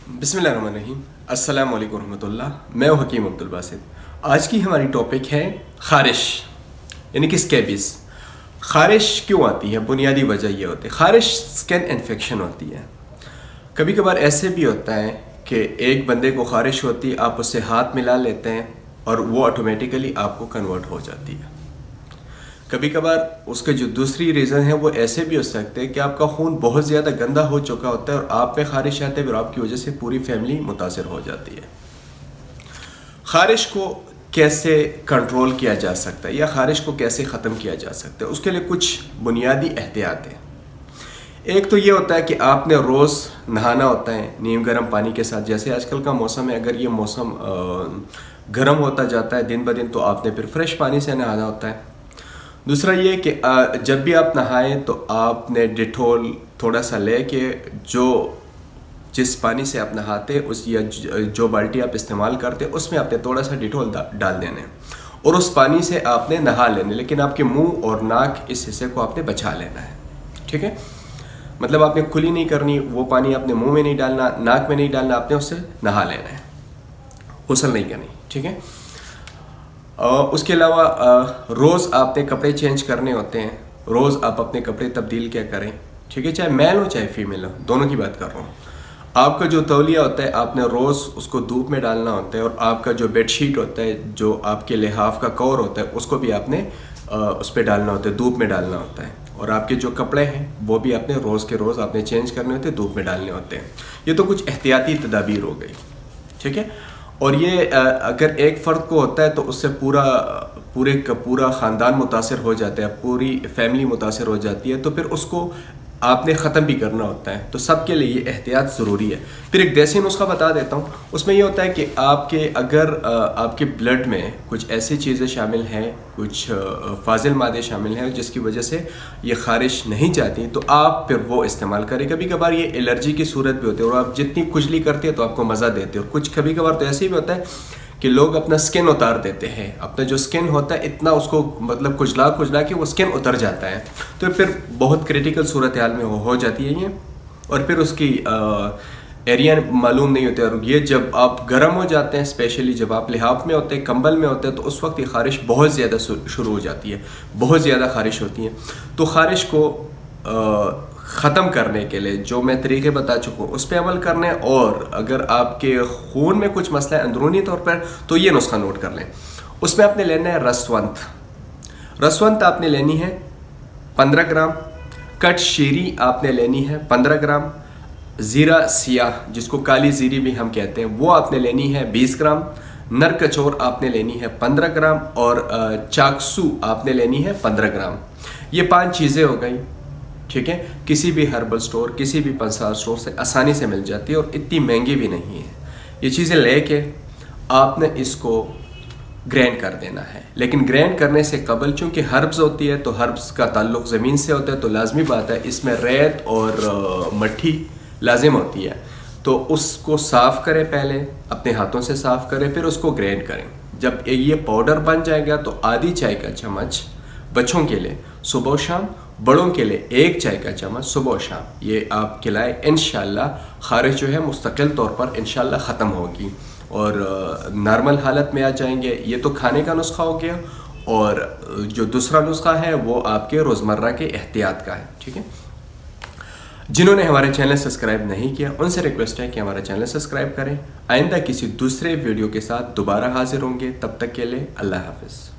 बिस्मिल्लाहिर्रहमानिर्रहीम। अस्सलाम वालेकुम रहमतुल्लाह। मैं हूं हकीम अब्दुल बासित। आज की हमारी टॉपिक है ख़ारिश यानी कि स्कैबीज़। ख़ारिश क्यों आती है? बुनियादी वजह यह होती है, ख़ारिश स्किन इन्फेक्शन होती है। कभी कभार ऐसे भी होता है कि एक बंदे को ख़ारिश होती है, आप उससे हाथ मिला लेते हैं और वो ऑटोमेटिकली आपको कन्वर्ट हो जाती है। कभी कभार उसके जो दूसरी रीज़न है वो ऐसे भी हो सकते हैं कि आपका खून बहुत ज़्यादा गंदा हो चुका होता है और आप पे ख़ारिश आती है और आपकी वजह से पूरी फैमिली मुतासर हो जाती है। ख़ारिश को कैसे कंट्रोल किया जा सकता है या ख़ारिश को कैसे ख़त्म किया जा सकता है, उसके लिए कुछ बुनियादी एहतियात हैं। एक तो ये होता है कि आपने रोज़ नहाना होता है नीम गर्म पानी के साथ। जैसे आजकल का मौसम है, अगर ये मौसम गर्म होता जाता है दिन ब दिन, तो आपने फिर फ्रेश पानी से नहाना होता है। दूसरा ये कि जब भी आप नहाएं तो आपने डिटॉल थोड़ा सा लेके जिस पानी से आप नहाते उस या जो बाल्टी आप इस्तेमाल करते उसमें आपने थोड़ा सा डिटॉल डाल देना है और उस पानी से आपने नहा लेना, लेकिन आपके मुंह और नाक इस हिस्से को आपने बचा लेना है। ठीक है, मतलब आपने कुली नहीं करनी, वो पानी आपने मुंह में नहीं डालना, नाक में नहीं डालना, आपने उससे नहा लेना है, गुस्ल नहीं करनी। ठीक है, उसके अलावा रोज़ आपने कपड़े चेंज करने होते हैं। रोज़ आप अपने कपड़े तब्दील क्या करें, ठीक है, चाहे मेल हो चाहे फीमेल हो, दोनों की बात कर रहा हूँ। आपका जो तौलिया होता है आपने रोज़ उसको धूप में डालना होता है और आपका जो बेडशीट होता है, जो आपके लिहाफ का कवर होता है, उसको भी आपने उस पर डालना होता है, धूप में डालना होता है। और आपके जो कपड़े हैं वो भी आपने रोज़ के रोज़ आपने चेंज करने होते हैं, धूप में डालने होते हैं। ये तो कुछ एहतियाती तदाबीर हो गई। ठीक है, और ये अगर एक फ़र्द को होता है तो उससे पूरा ख़ानदान मुतासर हो जाता है, पूरी फैमिली मुतासर हो जाती है, तो फिर उसको आपने ख़त्म भी करना होता है। तो सबके लिए ये एहतियात ज़रूरी है। फिर एक देसी नुस्खा बता देता हूँ। उसमें ये होता है कि अगर आपके ब्लड में कुछ ऐसी चीज़ें शामिल हैं, कुछ फाजिल मादे शामिल हैं जिसकी वजह से ये ख़ारिश नहीं जाती, तो आप फिर वो इस्तेमाल करें। कभी कभार ये एलर्जी की सूरत भी होती है और आप जितनी खुजली करते हैं तो आपको मज़ा देते हो। कुछ कभी कभार तो ऐसे भी होता है कि लोग अपना स्किन उतार देते हैं, अपना जो स्किन होता है इतना उसको मतलब खुजला के वो स्किन उतर जाता है, तो फिर बहुत क्रिटिकल सूरत हाल में हो जाती है ये, और फिर उसकी एरिया मालूम नहीं होते। और ये जब आप गर्म हो जाते हैं, स्पेशली जब आप लिहाफ में होते हैं, कंबल में होते हैं, तो उस वक्त ये ख़ारिश बहुत ज़्यादा शुरू हो जाती है, बहुत ज़्यादा ख़ारिश होती है। तो ख़ारिश को ख़त्म करने के लिए जो मैं तरीके बता चुका हूँ उस पर अमल करना है। और अगर आपके खून में कुछ मसला है अंदरूनी तौर पर, तो ये नुस्खा नोट कर लें। उसमें आपने लेना है रसवंत आपने लेनी है 15 ग्राम, कट शीरी आपने लेनी है 15 ग्राम, ज़ीरा सियाह जिसको काली ज़ीरी भी हम कहते हैं वो आपने लेनी है 20 ग्राम, नर कचौर आपने लेनी है 15 ग्राम और चाकसू आपने लेनी है 15 ग्राम। ये 5 चीज़ें हो गई। ठीक है, किसी भी हर्बल स्टोर, किसी भी पंसार स्टोर से आसानी से मिल जाती है और इतनी महंगी भी नहीं है। ये चीज़ें लेके आपने इसको ग्राइंड कर देना है। लेकिन ग्राइंड करने से कबल, चूँकि हर्ब्स होती है तो हर्ब्स का ताल्लुक ज़मीन से होता है, तो लाजमी बात है इसमें रेत और मट्टी लाजिम होती है। तो उसको साफ़ करें, पहले अपने हाथों से साफ़ करें, फिर उसको ग्राइंड करें। जब ये पाउडर बन जाएगा तो आधी चाय का चम्मच बच्चों के लिए सुबह शाम, बड़ों के लिए 1 चाय का चम्मच सुबह शाम ये आप खिलाएं। इंशाल्लाह ख़ारिश जो है मुस्तकिल तौर पर इंशाल्लाह ख़त्म होगी और नॉर्मल हालत में आ जाएंगे। ये तो खाने का नुस्खा हो गया, और जो दूसरा नुस्खा है वो आपके रोज़मर्रा के एहतियात का है। ठीक है, जिन्होंने हमारे चैनल सब्सक्राइब नहीं किया उनसे रिक्वेस्ट है कि हमारा चैनल सब्सक्राइब करें। आइंदा किसी दूसरे वीडियो के साथ दोबारा हाजिर होंगे, तब तक के लिए अल्लाह हाफ़िज़।